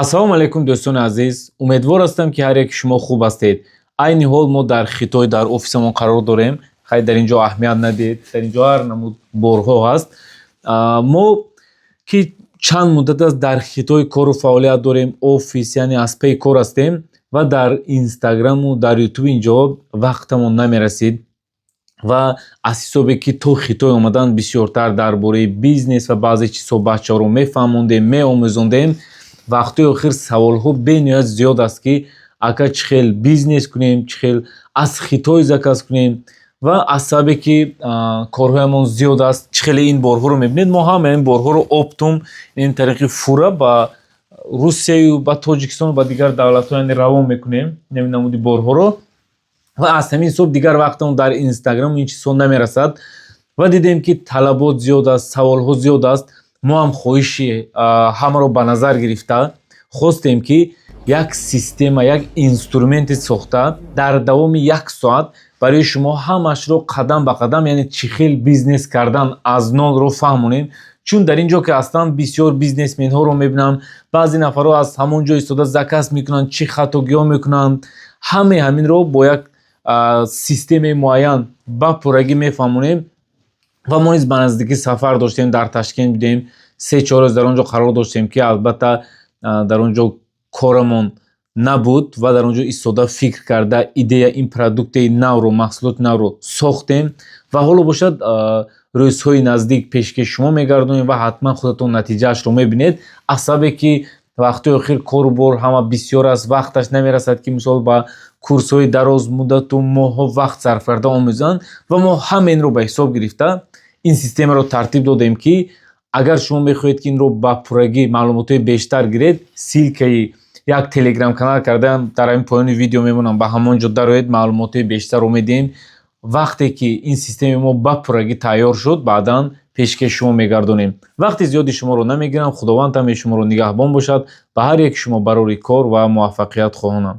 ассалому алайкум дӯстони азиз, умедвор ҳастам ки ҳар яки шумо хуб ҳастед. айни ҳол мо дар Хитой дар офисамон қарор дорем. хай дар ин ҷо аҳамият надиҳед, дар ин ҷо ҳар намуд борҳо ҳаст. Мо ки чанд муддат аст дар Хитой кору фаъолият дорем, офис яъне аз паи кор ҳастем ва дар Инстаграму дар Ютуб ин ҷо вақтамон намерасид ва аз ҳисобе ки то Хитой омадан бисёртар дар бораи бизнес ва баъзе чизҳо бачаҳоро мефаҳмондем, меомӯзондем. вақтҳои охир саволҳо бениҳоят зиёд аст ки ака чӣ хел бизнес кунем, чӣ хел аз Хитой заказ кунем ва аз сабабе ки корҳоямон зиёд аст, чӣ хеле ин борҳоро мебинед. мо ҳама ин борҳоро оптум ин тариқи фура ба Русияю ба Тоҷикистону ба дигар давлатҳо яъне равон мекунем ин намуди борҳоро ва аз ҳамин ҳисоб дигар вақтамон дар Инстаграму ин чизҳо намерасад ва дидем ки талабот зиёд аст, саволҳо зиёд аст. мо ҳам хоҳиши ҳамаро ба назар гирифта хостем ки як система, як инструменте сохта дар давоми 1 соат барои шумо ҳамашро қадам ба қадам, яъне чӣ хел бизнес кардан аз нолро фаҳмонем. чун дар ин ҷо ки ҳастам бисёр бизнесменҳоро мебинам, баъзе нафарҳо аз ҳамон ҷо истода заказ мекунанд, чӣ хатогиҳо мекунанд, ҳаминро бо як системаи муайян ба пуррагӣ мефаҳмонем. ва мо низ ба наздикӣ сафар доштем, дар Ташкент будем, 3-4 рӯз дар он ҷо қарор доштем ки албатта дар он ҷо корамон набуд ва дар он ҷо истода фикр карда идея ин продуктаи навро, маҳсулоти навро сохтем ва ҳоло бошад рӯзҳои наздик пешкаш шумо мегардонем ва ҳатман худатон натиҷаашро мебинед. аз сабабе ки вақтҳои охир кору бор ҳама бисёр аст, вақташ намерасад ки мисол ба курсҳои дарозмуддату моҳҳо вақт сарф карда омӯзанд ва мо ҳамаинро ба ҳисоб гирифта ин системаро тартиб додем ки агар шумо мехоҳед ки инро ба пуррагӣ маълумотҳои бештар гиред, силкаи як телеграм канал кардаам дар ҳамин поёни видео мемонам, ба ҳамон ҷо дароед, маълумотҳои бештарро медиҳем. вақте ки ин системаи мо ба пуррагӣ тайёр шуд, баъдан пешкаш шумо мегардонем. вақти зиёди шуморо намегирам. худованд ҳамаи шуморо нигаҳбон бошад. ба ҳар яки шумо барори кор ва муваффақият хоҳонам.